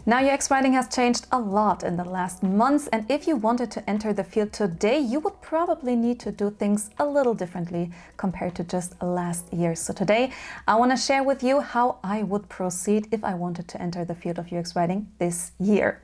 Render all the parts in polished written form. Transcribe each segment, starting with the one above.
Now, UX writing has changed a lot in the last months, and if you wanted to enter the field today, you would probably need to do things a little differently compared to just last year. So today, I want to share with you how I would proceed if I wanted to enter the field of UX writing this year.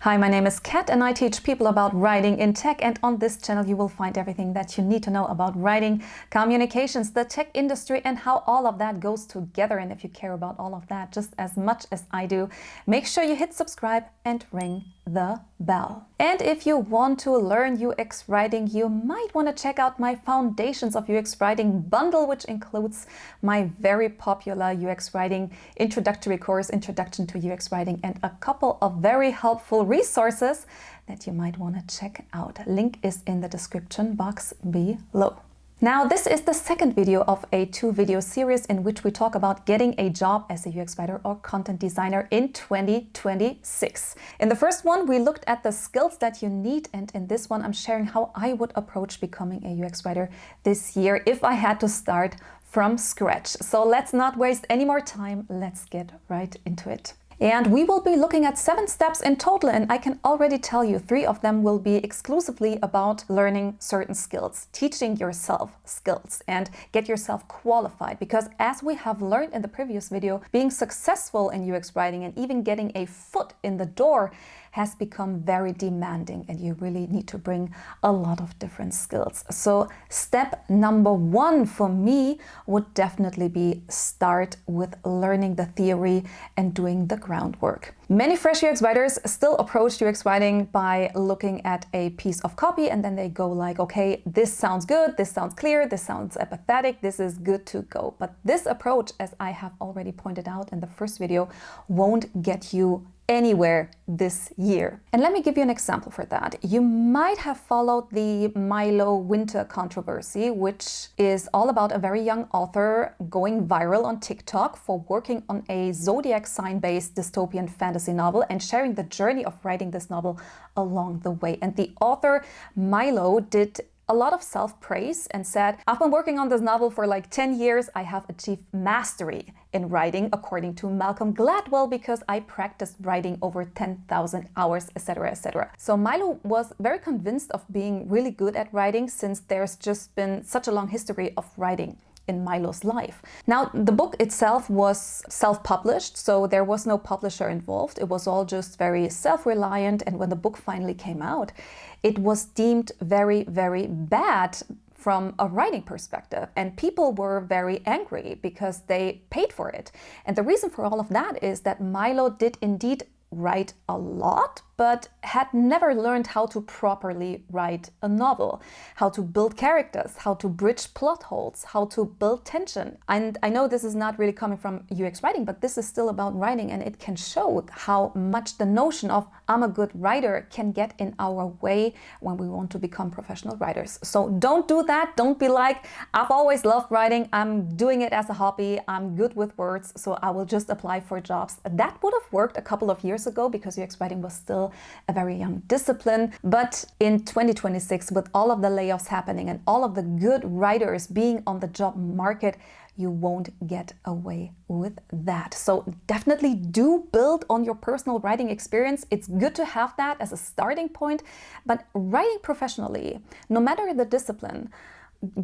Hi, my name is Kat and I teach people about writing in tech, and on this channel you will find everything that you need to know about writing, communications, the tech industry and how all of that goes together. And if you care about all of that just as much as I do, make sure you hit subscribe and ring the bell. And if you want to learn UX writing, you might want to check out my Foundations of UX Writing bundle, which includes my very popular UX writing introductory course, Introduction to UX Writing, and a couple of very helpful resources that you might want to check out. Link is in the description box below. Now, this is the second video of a 2-video series in which we talk about getting a job as a UX writer or content designer in 2026. In the first one, we looked at the skills that you need, and in this one, I'm sharing how I would approach becoming a UX writer this year if I had to start from scratch. So let's not waste any more time. Let's get right into it. And we will be looking at 7 steps in total, and I can already tell you 3 of them will be exclusively about learning certain skills, teaching yourself skills and get yourself qualified. Because as we have learned in the previous video, being successful in UX writing and even getting a foot in the door has become very demanding, and you really need to bring a lot of different skills. So step number 1 for me would definitely be start with learning the theory and doing the groundwork. Many fresh UX writers still approach UX writing by looking at a piece of copy and then they go like, okay, this sounds good, this sounds clear, this sounds empathetic, this is good to go. But this approach, as I have already pointed out in the first video, won't get you anywhere this year. And let me give you an example for that. You might have followed the Milo Winter controversy, which is all about a very young author going viral on TikTok for working on a zodiac sign-based dystopian fantasy novel and sharing the journey of writing this novel along the way. And the author, Milo, did a lot of self-praise and said, I've been working on this novel for like 10 years. I have achieved mastery in writing, according to Malcolm Gladwell, because I practiced writing over 10,000 hours, etc., etc. So Milo was very convinced of being really good at writing since there's just been such a long history of writing in Milo's life. Now, the book itself was self-published, so there was no publisher involved. It was all just very self-reliant, and when the book finally came out, it was deemed very, very bad from a writing perspective, and people were very angry because they paid for it. And the reason for all of that is that Milo did indeed write a lot, but had never learned how to properly write a novel, how to build characters, how to bridge plot holes, how to build tension. And I know this is not really coming from UX writing, but this is still about writing, and it can show how much the notion of I'm a good writer can get in our way when we want to become professional writers. So don't do that. Don't be like, I've always loved writing, I'm doing it as a hobby, I'm good with words, so I will just apply for jobs. That would have worked a couple of years ago because UX writing was still a very young discipline. But in 2026, with all of the layoffs happening and all of the good writers being on the job market, you won't get away with that. So definitely do build on your personal writing experience. It's good to have that as a starting point, but writing professionally, no matter the discipline,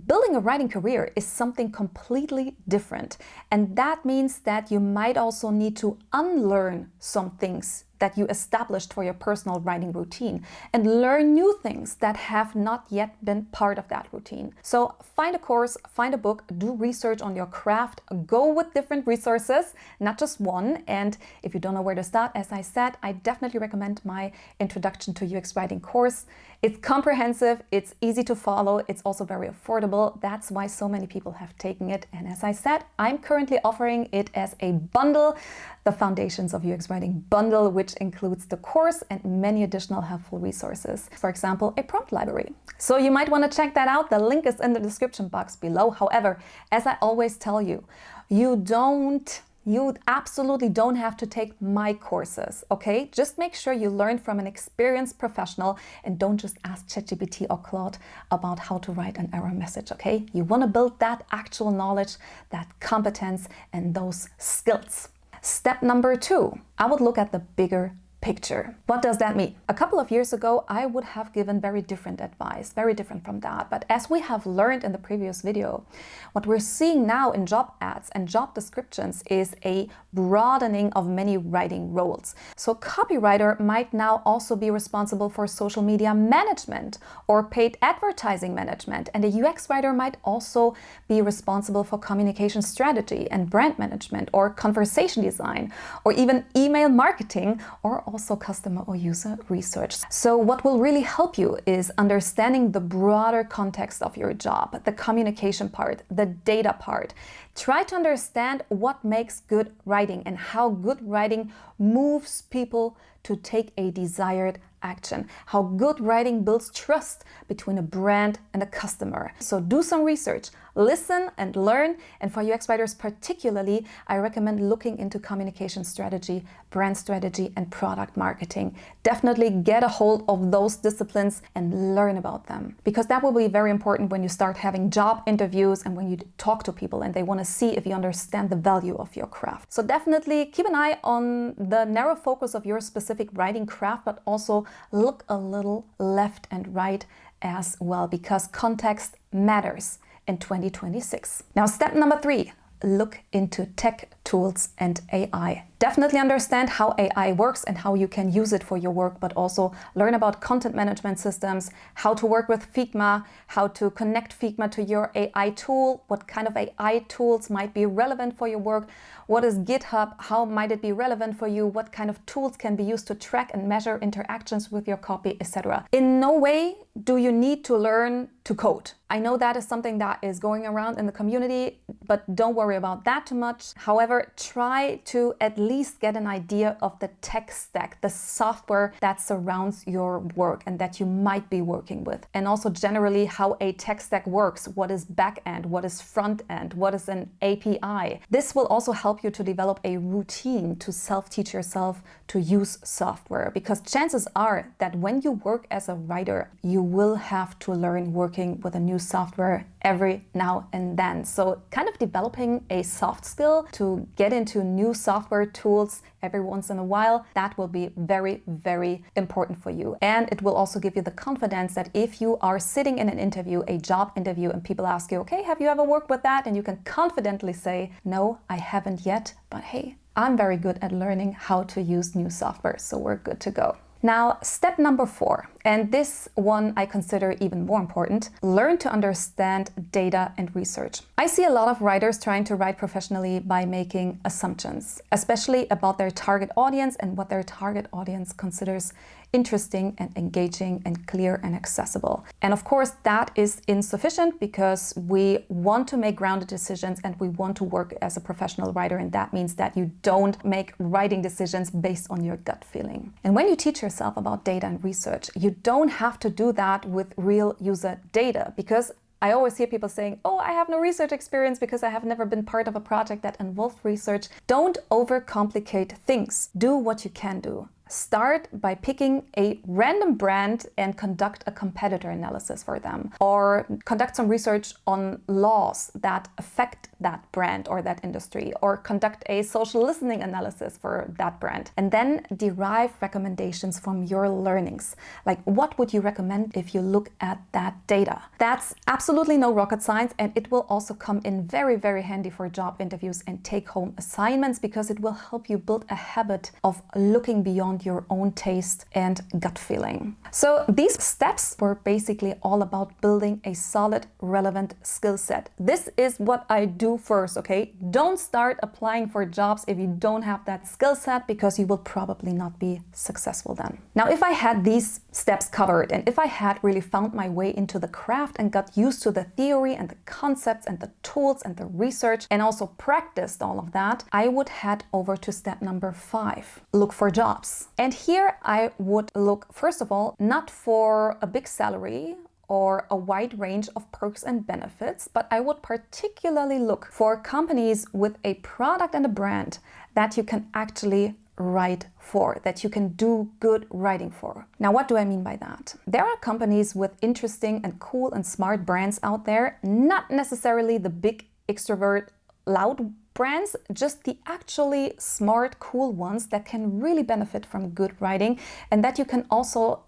building a writing career is something completely different. And that means that you might also need to unlearn some things that you established for your personal writing routine and learn new things that have not yet been part of that routine. So find a course, find a book, do research on your craft, go with different resources, not just one. And if you don't know where to start, as I said, I definitely recommend my Introduction to UX Writing course. It's comprehensive, it's easy to follow, it's also very affordable. That's why so many people have taken it. And as I said, I'm currently offering it as a bundle, the Foundations of UX Writing bundle, which includes the course and many additional helpful resources. For example, a prompt library. So you might want to check that out. The link is in the description box below. However, as I always tell you, you don't You absolutely don't have to take my courses, okay? Just make sure you learn from an experienced professional and don't just ask ChatGPT or Claude about how to write an error message, okay? You want to build that actual knowledge, that competence, and those skills. Step number 2, I would look at the bigger picture. What does that mean? A couple of years ago, I would have given very different advice, very different from that. But as we have learned in the previous video, what we're seeing now in job ads and job descriptions is a broadening of many writing roles. So copywriter might now also be responsible for social media management or paid advertising management. And a UX writer might also be responsible for communication strategy and brand management or conversation design or even email marketing or also customer or user research. So what will really help you is understanding the broader context of your job, the communication part, the data part. Try to understand what makes good writing and how good writing moves people to take a desired action, how good writing builds trust between a brand and a customer. So do some research, listen and learn. And for UX writers particularly, I recommend looking into communication strategy, brand strategy, and product marketing. Definitely get a hold of those disciplines and learn about them, because that will be very important when you start having job interviews and when you talk to people and they want to see if you understand the value of your craft. So definitely keep an eye on the narrow focus of your specific writing craft, but also look a little left and right as well, because context matters in 2026. Now, step number 3, look into tech, tools, and AI. Definitely understand how AI works and how you can use it for your work, but also learn about content management systems, how to work with Figma, how to connect Figma to your AI tool, what kind of AI tools might be relevant for your work, what is GitHub, how might it be relevant for you, what kind of tools can be used to track and measure interactions with your copy, etc. In no way do you need to learn to code. I know that is something that is going around in the community, but don't worry about that too much. However, try to at least get an idea of the tech stack, the software that surrounds your work and that you might be working with. And also generally how a tech stack works, what is back end, what is front end, what is an API. This will also help you to develop a routine to self-teach yourself to use software, because chances are that when you work as a writer, you will have to learn working with a new software every now and then. So kind of developing a soft skill to get into new software tools every once in a while, that will be very, very important for you. And it will also give you the confidence that if you are sitting in an interview, a job interview, and people ask you, okay, have you ever worked with that? And you can confidently say, no, I haven't yet, but hey, I'm very good at learning how to use new software, so we're good to go. Now, step number 4, and this one I consider even more important, learn to understand data and research. I see a lot of writers trying to write professionally by making assumptions, especially about their target audience and what their target audience considers interesting and engaging and clear and accessible. And of course, that is insufficient because we want to make grounded decisions and we want to work as a professional writer. And that means that you don't make writing decisions based on your gut feeling. And when you teach yourself about data and research, you don't have to do that with real user data, because I always hear people saying, oh, I have no research experience because I have never been part of a project that involved research. Don't overcomplicate things. Do what you can do. Start by picking a random brand and conduct a competitor analysis for them, or conduct some research on laws that affect that brand or that industry, or conduct a social listening analysis for that brand, and then derive recommendations from your learnings. Like, what would you recommend if you look at that data? That's absolutely no rocket science, and it will also come in very, very handy for job interviews and take-home assignments, because it will help you build a habit of looking beyond your own taste and gut feeling. So these steps were basically all about building a solid, relevant skill set. This is what I do first, okay? Don't start applying for jobs if you don't have that skill set, because you will probably not be successful then. Now, if I had these steps covered, and if I had really found my way into the craft and got used to the theory and the concepts and the tools and the research, and also practiced all of that, I would head over to step number 5, look for jobs. And here I would look, first of all, not for a big salary or a wide range of perks and benefits, but I would particularly look for companies with a product and a brand that you can actually write for, that you can do good writing for. Now, what do I mean by that? There are companies with interesting and cool and smart brands out there, not necessarily the big extrovert, loud brands, just the actually smart, cool ones that can really benefit from good writing and that you can also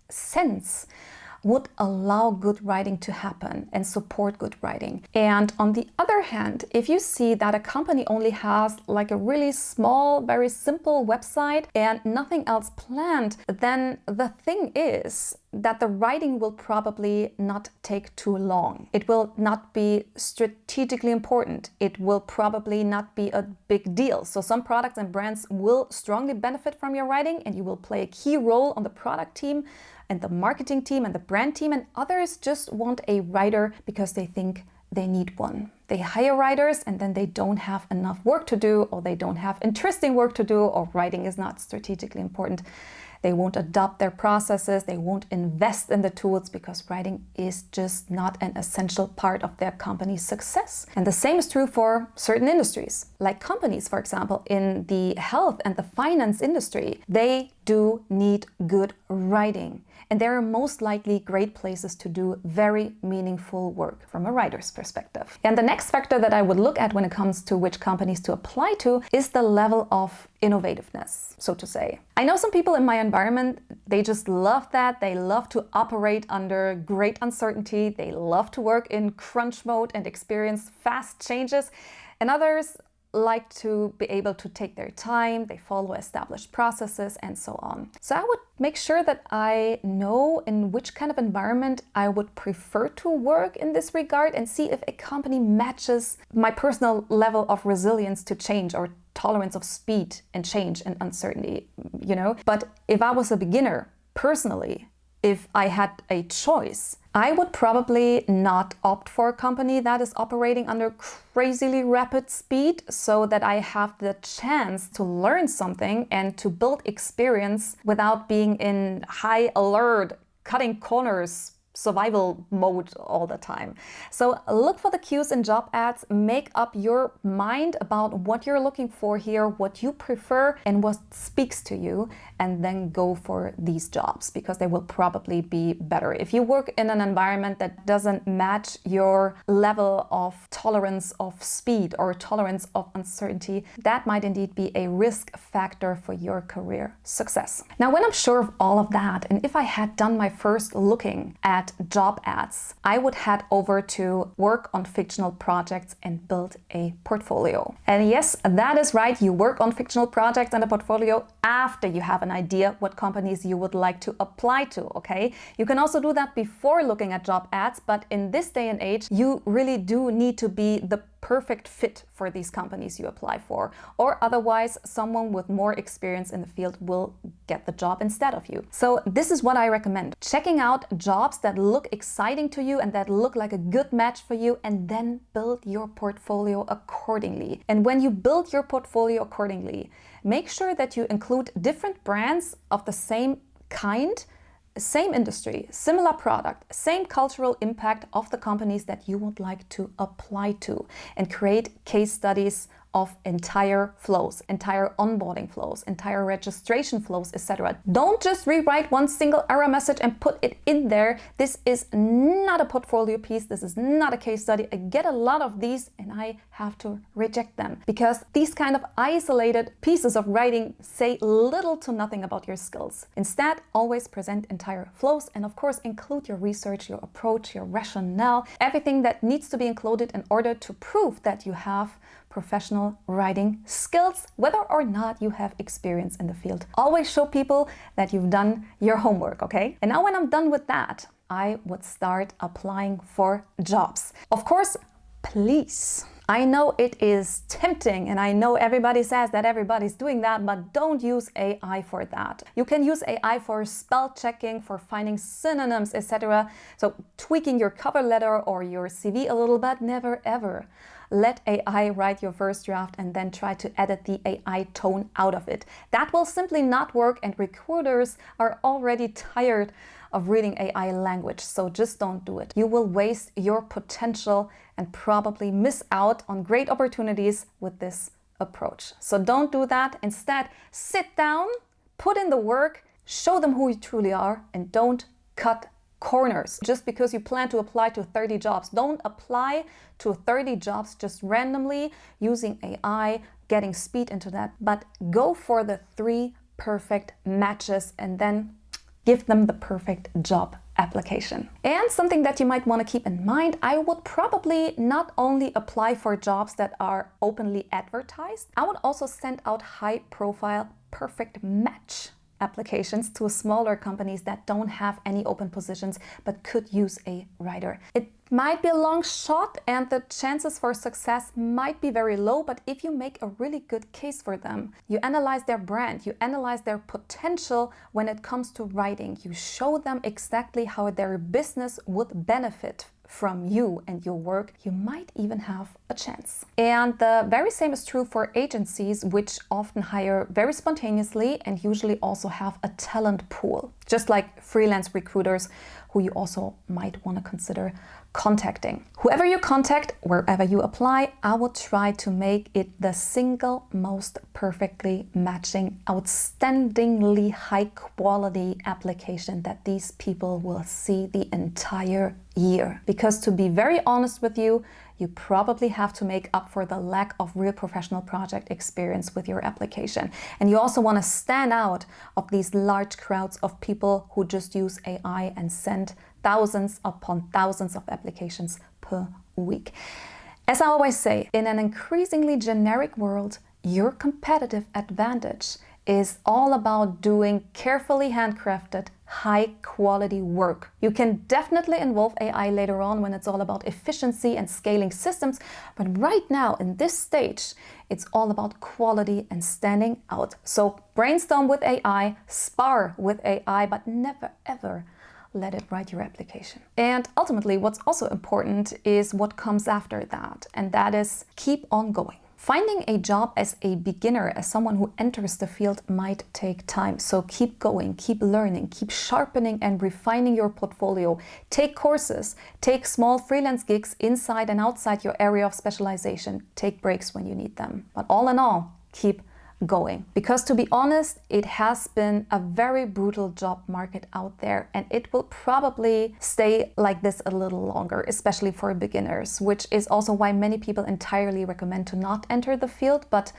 sense would allow good writing to happen and support good writing. And on the other hand, if you see that a company only has like a really small, very simple website and nothing else planned, then the thing is that the writing will probably not take too long. It will not be strategically important. It will probably not be a big deal. So some products and brands will strongly benefit from your writing and you will play a key role on the product team and the marketing team and the brand team, and others just want a writer because they think they need one. They hire writers and then they don't have enough work to do, or they don't have interesting work to do, or writing is not strategically important. They won't adopt their processes, they won't invest in the tools because writing is just not an essential part of their company's success. And the same is true for certain industries, like companies, for example, in the health and the finance industry. They do need good writing. And they are most likely great places to do very meaningful work from a writer's perspective. And the next factor that I would look at when it comes to which companies to apply to is the level of innovativeness, so to say. I know some people in my environment, they just love that. They love to operate under great uncertainty. They love to work in crunch mode and experience fast changes. And others like to be able to take their time, they follow established processes and so on. So I would make sure that I know in which kind of environment I would prefer to work in this regard and see if a company matches my personal level of resilience to change or tolerance of speed and change and uncertainty, you know. But if I was a beginner, personally, if I had a choice, I would probably not opt for a company that is operating under crazily rapid speed so that I have the chance to learn something and to build experience without being in high alert, cutting corners, survival mode all the time. So look for the cues in job ads, make up your mind about what you're looking for here, what you prefer and what speaks to you, and then go for these jobs because they will probably be better. If you work in an environment that doesn't match your level of tolerance of speed or tolerance of uncertainty, that might indeed be a risk factor for your career success. Now, when I'm sure of all of that, and if I had done my first looking at job ads, I would head over to work on fictional projects and build a portfolio. And yes, that is right, you work on fictional projects and a portfolio after you have an idea what companies you would like to apply to, okay? You can also do that before looking at job ads, but in this day and age, you really do need to be the perfect fit for these companies you apply for, or otherwise someone with more experience in the field will get the job instead of you. So this is what I recommend: checking out jobs that look exciting to you and that look like a good match for you, and then build your portfolio accordingly. And when you build your portfolio accordingly, make sure that you include different brands of the same kind, same industry, similar product, same cultural impact of the companies that you would like to apply to, and create case studies of entire flows, entire onboarding flows, entire registration flows, etc. Don't just rewrite one single error message and put it in there. This is not a portfolio piece. This is not a case study. I get a lot of these and I have to reject them because these kind of isolated pieces of writing say little to nothing about your skills. Instead, always present entire flows and of course include your research, your approach, your rationale, everything that needs to be included in order to prove that you have professional writing skills, whether or not you have experience in the field. Always show people that you've done your homework, okay? And now when I'm done with that, I would start applying for jobs. Of course, please, I know it is tempting and I know everybody says that everybody's doing that, but don't use AI for that. You can use AI for spell checking, for finding synonyms, etc. So tweaking your cover letter or your CV a little bit, never ever. let AI write your first draft and then try to edit the AI tone out of it. That will simply not work, and recruiters are already tired of reading AI language, so just don't do it. You will waste your potential and probably miss out on great opportunities with this approach. So don't do that. Instead, sit down, put in the work, show them who you truly are, and don't cut corners. Just because you plan to apply to 30 jobs, don't apply to 30 jobs just randomly using AI, getting speed into that, but go for the 3 perfect matches and then give them the perfect job application. And something that you might want to keep in mind, I would probably not only apply for jobs that are openly advertised, I would also send out high-profile perfect match applications to smaller companies that don't have any open positions but could use a writer. It might be a long shot and the chances for success might be very low, but if you make a really good case for them, you analyze their brand, you analyze their potential when it comes to writing, you show them exactly how their business would benefit from you and your work, you might even have a chance. And the very same is true for agencies, which often hire very spontaneously and usually also have a talent pool, just like freelance recruiters who you also might want to consider contacting. Whoever you contact, wherever you apply, I will try to make it the single most perfectly matching, outstandingly high quality application that these people will see the entire year. Because to be very honest with you, you probably have to make up for the lack of real professional project experience with your application. And you also want to stand out of these large crowds of people who just use AI and send thousands upon thousands of applications per week. As I always say, in an increasingly generic world, your competitive advantage is all about doing carefully handcrafted, high-quality work. You can definitely involve AI later on when it's all about efficiency and scaling systems, but right now, in this stage, it's all about quality and standing out. So brainstorm with AI, spar with AI, but never ever let it write your application. And ultimately, what's also important is what comes after that, and that is keep on going. Finding a job as a beginner, as someone who enters the field, might take time. So keep going, keep learning, keep sharpening and refining your portfolio. Take courses, take small freelance gigs inside and outside your area of specialization. Take breaks when you need them. But all in all, keep going. Because to be honest, it has been a very brutal job market out there, and it will probably stay like this a little longer, especially for beginners, which is also why many people entirely recommend to not enter the field. But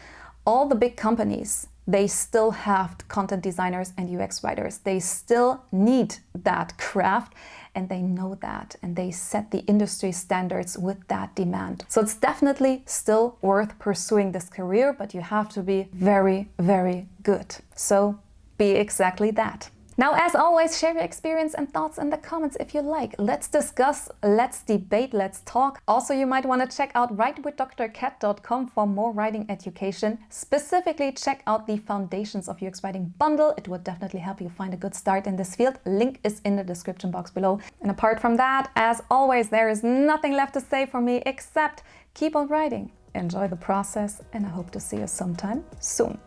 all the big companies, they still have content designers and UX writers. They still need that craft, and they know that, and they set the industry standards with that demand. So it's definitely still worth pursuing this career, but you have to be very, very good. So be exactly that. Now, as always, share your experience and thoughts in the comments if you like. Let's discuss, let's debate, let's talk. Also, you might want to check out writewithdrkat.com for more writing education. Specifically, check out the Foundations of UX Writing bundle. It would definitely help you find a good start in this field. Link is in the description box below. And apart from that, as always, there is nothing left to say for me except keep on writing, enjoy the process, and I hope to see you sometime soon.